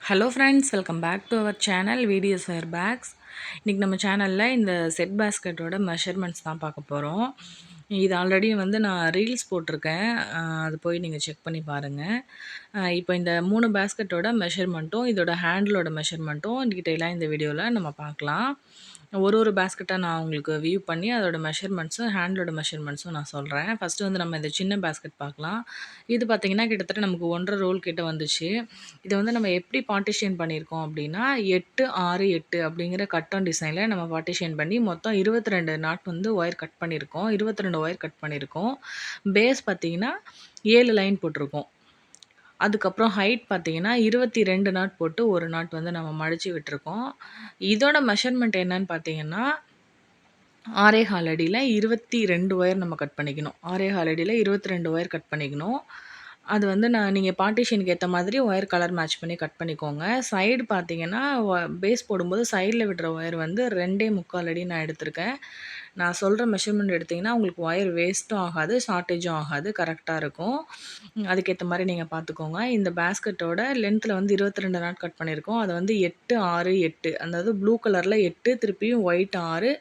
Hello friends, welcome back to our channel VDS wear bags. இன்றைக்கி நம்ம சேனலில் இந்த செட் பேஸ்கெட்டோட மெஷர்மெண்ட்ஸ் தான் பார்க்க போகிறோம். இது ஆல்ரெடி நான் ரீல்ஸ் போட்டிருக்கேன். அது போய் நீங்கள் செக் பண்ணி பாருங்கள். இப்போ இந்த 3 பேஸ்கெட்டோட மெஷர்மெண்ட்டும் இதோட ஹேண்டிலோட மெஷர்மெண்ட்டும் டீட்டெயிலாக இந்த வீடியோவில் நம்ம பார்க்கலாம். ஒரு பேஸ்கெட்டாக நான் உங்களுக்கு வியூ பண்ணி அதோட மெஷர்மெண்ட்ஸும் ஹேண்டலோட மெஷர்மெண்ட்ஸும் நான் சொல்கிறேன். ஃபஸ்ட்டு நம்ம இந்த சின்ன பேஸ்கெட் பார்க்கலாம். இது பார்த்திங்கன்னா கிட்டத்தட்ட நமக்கு 1.5 ரோல் கிட்ட வந்துச்சு. இதை நம்ம எப்படி பார்ட்டிஷன் பண்ணியிருக்கோம் அப்படின்னா 8, 6, 8 அப்படிங்கிற கட்டன் டிசைனில் நம்ம பார்ட்டிஷன் பண்ணி மொத்தம் 22 நாட் ஒயர் கட் பண்ணியிருக்கோம். 22 ஒயர் கட் பண்ணியிருக்கோம். பேஸ் பார்த்திங்கன்னா 7 லைன் போட்டிருக்கோம். அதுக்கப்புறம் ஹைட் பார்த்தீங்கன்னா 22 நாட் போட்டு ஒரு நாட் நம்ம மடித்து விட்டுருக்கோம். இதோட மெஷர்மெண்ட் என்னன்னு பார்த்தீங்கன்னா 6.25 அடியில் 22 ஒயர் நம்ம கட் பண்ணிக்கணும். 6.25 அடியில் 22 ஒயர் கட் பண்ணிக்கணும். அது நீங்கள் பார்ட்டிஷனுக்கு ஏற்ற மாதிரி ஒயர் கலர் மேட்ச் பண்ணி கட் பண்ணிக்கோங்க. சைடு பார்த்தீங்கன்னா பேஸ் போடும்போது சைடில் விடுற ஒயர் 2.25 அடி நான் எடுத்திருக்கேன். நான் சொல்கிற மெஷர்மெண்ட் எடுத்திங்கன்னா உங்களுக்கு ஒயர் வேஸ்ட்டும் ஆகாது, ஷார்ட்டேஜும் ஆகாது, கரெக்டாக இருக்கும். அதுக்கேற்ற மாதிரி நீங்கள் பார்த்துக்கோங்க. இந்த பேஸ்கெட்டோட லென்த்தில் 22 நாட் கட் பண்ணியிருக்கோம். அதை 8, 6, 8 அதாவது ப்ளூ கலரில் 8 திருப்பியும் ஒயிட் 6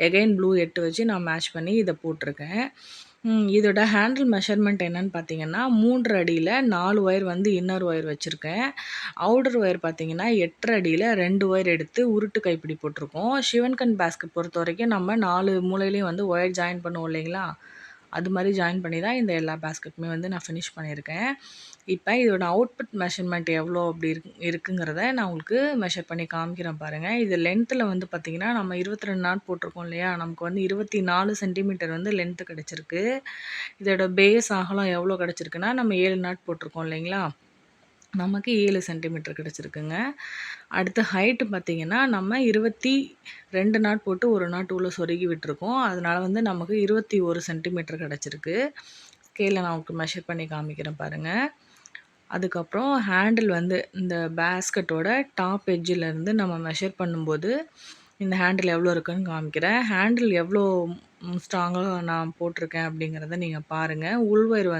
எகைன் ப்ளூ 8 வச்சு நான் மேட்ச் பண்ணி இதை போட்டிருக்கேன். இதோட ஹேண்டில் மெஷர்மெண்ட் என்னன்னு பார்த்தீங்கன்னா 3 அடியில் 4 ஒயர் இன்னர் ஒயர் வச்சுருக்கேன். அவுட்டர் ஒயர் பார்த்தீங்கன்னா 8 அடியில் 2 ஒயர் எடுத்து உருட்டு கைப்பிடி போட்டிருக்கோம். சிவன்கன் பேஸ்கெட் பொறுத்த வரைக்கும் நம்ம 4 மூலையிலையும் ஒயர் ஜாயின் பண்ணுவோம் இல்லைங்களா, அது மாதிரி ஜாயின் பண்ணி தான் இந்த எல்லா பேஸ்கெட்டுமே நான் ஃபினிஷ் பண்ணியிருக்கேன். இப்போ இதோட அவுட்புட் மெஷர்மெண்ட் எவ்வளோ அப்படி இருக்குங்கிறத நான் உங்களுக்கு மெஷர் பண்ணி காமிக்கிறேன் பாருங்கள். இது லென்த்தில் பார்த்திங்கன்னா நம்ம 22 நாட் போட்டிருக்கோம் இல்லையா, நமக்கு 24 சென்டிமீட்டர் லென்த்து கிடச்சிருக்கு. இதோட பேஸ் அகலம் எவ்வளோ கிடச்சிருக்குன்னா நம்ம 7 நாட் போட்டிருக்கோம் இல்லைங்களா, நமக்கு 7 சென்டிமீட்டர் கிடச்சிருக்குங்க. அடுத்து ஹைட்டு பார்த்திங்கன்னா நம்ம 22 நாட் போட்டு ஒரு நாட் உள்ள சொருகி விட்டுருக்கோம். அதனால் நமக்கு 21 சென்டிமீட்டர் கிடச்சிருக்கு. ஸ்கேலில் நான் உங்களுக்கு மெஷர் பண்ணி காமிக்கிறேன் பாருங்கள். அதுக்கப்புறம் ஹேண்டில் இந்த பேஸ்கெட்டோட டாப் எட்ஜிலேருந்து நம்ம மெஷர் பண்ணும்போது இந்த ஹேண்டில் எவ்வளோ இருக்குன்னு காமிக்கிறேன். ஹேண்டில் எவ்வளோ ஸ்ட்ராங்காக நான் போட்டிருக்கேன் அப்படிங்கிறத நீங்கள் பாருங்கள். உள் ஒயர்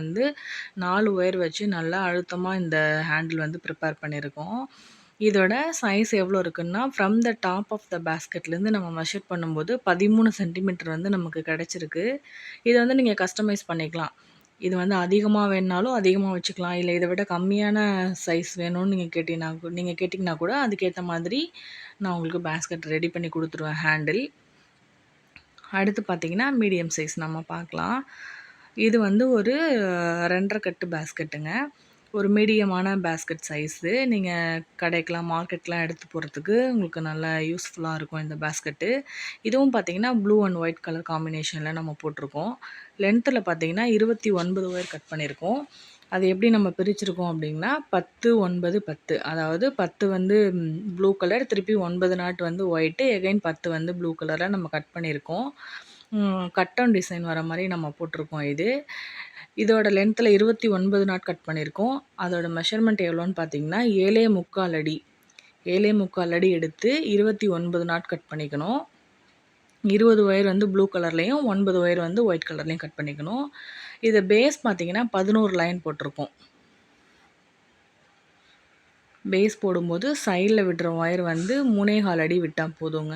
4 ஒயர் வச்சு நல்லா அழுத்தமாக இந்த ஹேண்டில் ப்ரிப்பேர் பண்ணியிருக்கோம். இதோட சைஸ் எவ்வளோ இருக்குன்னா from the top of the பேஸ்கெட்லேருந்து நம்ம மெஷர் பண்ணும்போது 13 சென்டிமீட்டர் நமக்கு கிடச்சிருக்கு. இதை நீங்கள் கஸ்டமைஸ் பண்ணிக்கலாம். இது அதிகமாக வேணுனாலும் அதிகமாக வச்சுக்கலாம், இல்லை இதை விட கம்மியான சைஸ் வேணும்னு நீங்கள் கேட்டிங்கன்னா கூட அதுக்கேற்ற மாதிரி நான் உங்களுக்கு பேஸ்கெட் ரெடி பண்ணி கொடுத்துருவேன் ஹேண்டில். அடுத்து பார்த்திங்கன்னா மீடியம் சைஸ் நம்ம பார்க்கலாம். இது ஒரு 2.5 கட்டு பேஸ்கெட்டுங்க. ஒரு மீடியமான பேஸ்கெட் சைஸு. நீங்கள் கடைக்கெலாம் மார்க்கெட்லாம் எடுத்து போகிறதுக்கு உங்களுக்கு நல்லா யூஸ்ஃபுல்லாக இருக்கும் இந்த பேஸ்கெட்டு. இதுவும் பார்த்திங்கன்னா ப்ளூ அண்ட் ஒயிட் கலர் காம்பினேஷனில் நம்ம போட்டிருக்கோம். லென்த்தில் பார்த்திங்கன்னா 29 ஒயர் கட் பண்ணியிருக்கோம். அது எப்படி நம்ம பிரிச்சிருக்கோம் அப்படின்னா 10, 9, 10 அதாவது 10 ப்ளூ கலர், திருப்பி 9 நாட் ஒயிட்டு, எகைன் 10 ப்ளூ கலரில் நம்ம கட் பண்ணியிருக்கோம். கட்டன் டிசைன் வர மாதிரி நம்ம போட்டிருக்கோம். இதோட லென்த்தில் 29 நாட் கட் பண்ணியிருக்கோம். அதோட மெஷர்மெண்ட் எவ்வளோன்னு பார்த்தீங்கன்னா 7.25 அடி. 7.25 அடி எடுத்து 29 நாட் கட் பண்ணிக்கணும். 20 ஒயர் ப்ளூ கலர்லேயும் 9 ஒயர் ஒயிட் கலர்லேயும் கட் பண்ணிக்கணும். இது பேஸ் பார்த்திங்கன்னா 11 லைன் போட்டிருக்கோம். பேஸ் போடும்போது சைடில் விடுற ஒயர் 3.25 அடி விட்டால் போதுங்க.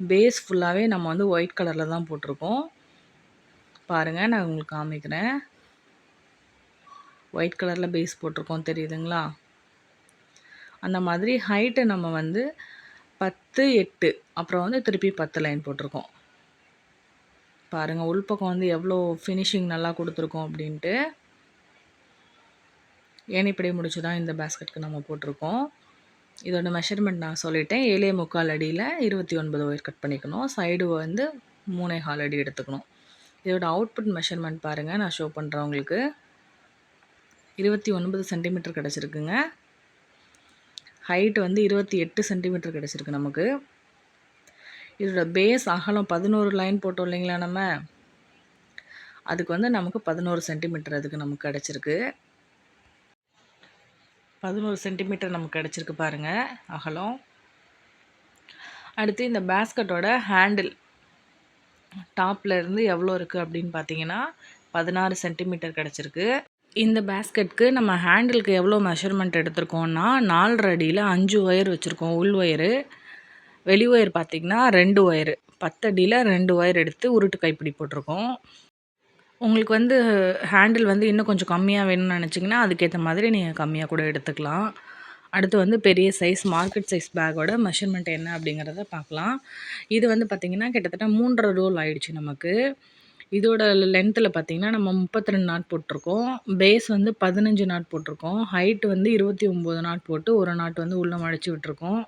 பேஸ் ஃபுல்லாகவே நம்ம ஒயிட் கலரில் தான் போட்டிருக்கோம். பாருங்கள், நான் உங்களுக்கு காமிக்கிறேன். ஒயிட் கலரில் பேஸ் போட்டிருக்கோம், தெரியுதுங்களா? அந்த மாதிரி ஹைட்டு நம்ம 10, 8 அப்புறம் திருப்பி 10 லைன் போட்டிருக்கோம். பாருங்கள், உள்பக்கம் எவ்வளோ ஃபினிஷிங் நல்லா கொடுத்துருக்கோம் அப்படின்ட்டு. ஏணிப்படி முடிச்சு தான் இந்த பேஸ்கெட்டுக்கு நம்ம போட்டிருக்கோம். இதோட மெஷர்மெண்ட் நான் சொல்லிட்டேன். 7.25 அடியில் 29 ஒயர் கட் பண்ணிக்கணும். சைடு 3.25 அடி எடுத்துக்கணும். இதோட அவுட்புட் மெஷர்மெண்ட் பாருங்கள், நான் ஷோ பண்ணுறேன் உங்களுக்கு. 29 சென்டிமீட்டர் கிடச்சிருக்குங்க. ஹைட் 28 சென்டிமீட்டர் கிடச்சிருக்கு நமக்கு. இதோட பேஸ் அகலம் 11 லைன் போட்டோம் இல்லைங்களா நம்ம, அதுக்கு நமக்கு 11 சென்டிமீட்டர் அதுக்கு நமக்கு கிடச்சிருக்கு. 11 சென்டிமீட்டர் நமக்கு கிடச்சிருக்கு பாருங்கள் அகலம். அடுத்து இந்த பேஸ்கெட்டோட ஹேண்டில் டாப்பில் இருந்து எவ்வளோ இருக்குது அப்படின்னு பார்த்தீங்கன்னா 16 சென்டிமீட்டர் கிடச்சிருக்கு. இந்த பேஸ்கெட்க்கு நம்ம ஹேண்டிலுக்கு எவ்வளோ மெஷர்மெண்ட் எடுத்திருக்கோம்னா 4.5 அடியில் 5 ஒயர் வச்சுருக்கோம். உள் ஒயரு, வெளி ஒயர் பார்த்திங்கன்னா 2 ஒயரு, 10 அடியில் 2 ஒயர் எடுத்து உருட்டு கைப்பிடி போட்டிருக்கோம். உங்களுக்கு வந்து ஹேண்டில் வந்து இன்னும் கொஞ்சம் கம்மியாக வேணும்னு நினச்சிங்கன்னா அதுக்கேற்ற மாதிரி நீங்கள் கம்மியாக கூட எடுத்துக்கலாம். அடுத்து வந்து பெரிய சைஸ் மார்க்கெட் சைஸ் பேக்கோட மெஷர்மெண்ட் என்ன அப்படிங்கிறத பார்க்கலாம். இது வந்து பார்த்திங்கன்னா கிட்டத்தட்ட 3.5 ரோல் ஆயிடுச்சு நமக்கு. இதோட லென்த்தில் பார்த்திங்கன்னா நம்ம 32 நாட் போட்டிருக்கோம். பேஸ் வந்து 15 நாட் போட்டிருக்கோம். ஹைட் வந்து 29 நாட் போட்டு ஒரு நாட் வந்து உள்ளே மடித்து விட்டுருக்கோம்.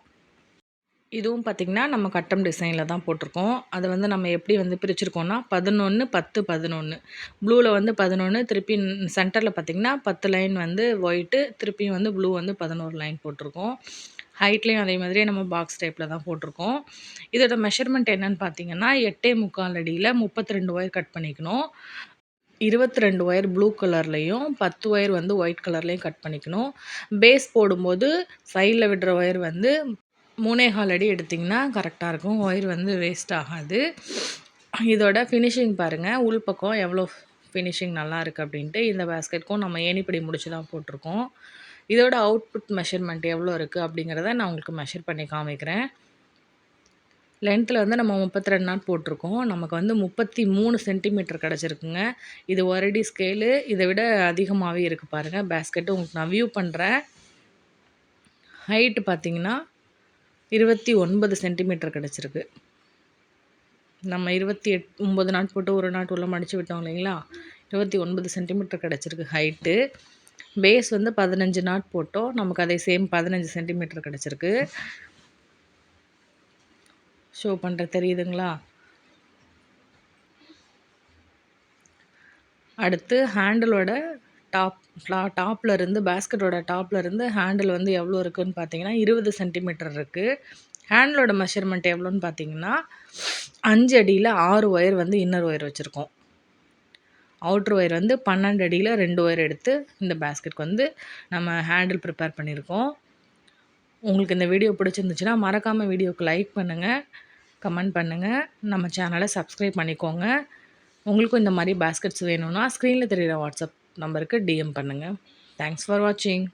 இதுவும் பார்த்திங்கன்னா நம்ம கட்டம் டிசைனில் தான் போட்டிருக்கோம். அதை வந்து நம்ம எப்படி வந்து பிரிச்சிருக்கோம்னா 11, 10, 11 ப்ளூவில் வந்து 11, திருப்பி சென்டரில் பார்த்திங்கன்னா 10 லைன் வந்து ஒயிட்டு, திருப்பியும் வந்து ப்ளூ வந்து 11 லைன் போட்டிருக்கோம். ஹைட்லேயும் அதே மாதிரியே நம்ம பாக்ஸ் டைப்பில் தான் போட்டிருக்கோம். இதோட மெஷர்மெண்ட் என்னென்னு பார்த்தீங்கன்னா 8.25 அடியில் 32 ஒயர் கட் பண்ணிக்கணும். 22 ஒயர் ப்ளூ கலர்லேயும் 10 ஒயர் வந்து ஒயிட் கலர்லேயும் கட் பண்ணிக்கணும். பேஸ் போடும்போது சைடில் விடுற ஒயர் வந்து 3.25 அடி எடுத்திங்கன்னா கரெக்டாக இருக்கும். ஒயர் வந்து வேஸ்ட் ஆகாது. இதோட ஃபினிஷிங் பாருங்கள், உள் பக்கம் எவ்வளோ ஃபினிஷிங் நல்லா இருக்குது அப்படின்ட்டு. இந்த பேஸ்கெட்க்கும் நம்ம ஏணிப்படி முடிச்சு தான் போட்டிருக்கோம். இதோட அவுட்புட் மெஷர்மெண்ட் எவ்வளோ இருக்குது அப்படிங்கிறத நான் உங்களுக்கு மெஷர் பண்ணி காமிக்கிறேன். லென்த்தில் வந்து நம்ம 32 நாட் போட்டிருக்கோம். நமக்கு வந்து 33 சென்டிமீட்டர் கிடச்சிருக்குங்க. இது 1 அடி ஸ்கேலு. இதை விட அதிகமாகவே இருக்குது பாருங்கள் பேஸ்கெட்டு. உங்களுக்கு நான் வியூ பண்ணுறேன். ஹைட்டு பார்த்திங்கன்னா 29 சென்டிமீட்டர் கிடச்சிருக்கு. நம்ம 9 நாட் போட்டு ஒரு நாட் உள்ள மடித்து விட்டோம் இல்லைங்களா, 29 சென்டிமீட்டர் கிடச்சிருக்கு ஹைட்டு. பேஸ் வந்து 15 நாட் போட்டோம். நமக்கு அதே சேம் 15 சென்டிமீட்டர் கிடச்சிருக்கு. ஷோ பண்ணுற தெரியுதுங்களா? அடுத்து ஹேண்டிலோட டாப்பில் இருந்து பேஸ்கெட்டோட டாப்பில் இருந்து ஹேண்டில் வந்து எவ்வளோ இருக்குதுன்னு பார்த்தீங்கன்னா 20 சென்டிமீட்டர் இருக்குது. ஹேண்டிலோட மெஷர்மெண்ட் எவ்வளோன்னு பார்த்தீங்கன்னா 5 அடியில் 6 ஒயர் வந்து இன்னர் ஒயர் வச்சுருக்கோம். அவுட்ரு ஒயர் வந்து 12 அடியில் 2 ஒயர் எடுத்து இந்த பேஸ்கெட்க்கு வந்து நம்ம ஹேண்டில் ப்ரிப்பேர் பண்ணியிருக்கோம். உங்களுக்கு இந்த வீடியோ பிடிச்சிருந்துச்சுன்னா மறக்காமல் வீடியோவுக்கு லைக் பண்ணுங்கள், கமெண்ட் பண்ணுங்கள், நம்ம சேனலை சப்ஸ்கிரைப் பண்ணிக்கோங்க. உங்களுக்கும் இந்த மாதிரி பேஸ்கெட்ஸ் வேணும்னா ஸ்க்ரீனில் தெரிகிற வாட்ஸ்அப் நம்பருக்கு டிஎம் பண்ணுங்கள். தேங்க்ஸ் ஃபார் வாட்சிங்.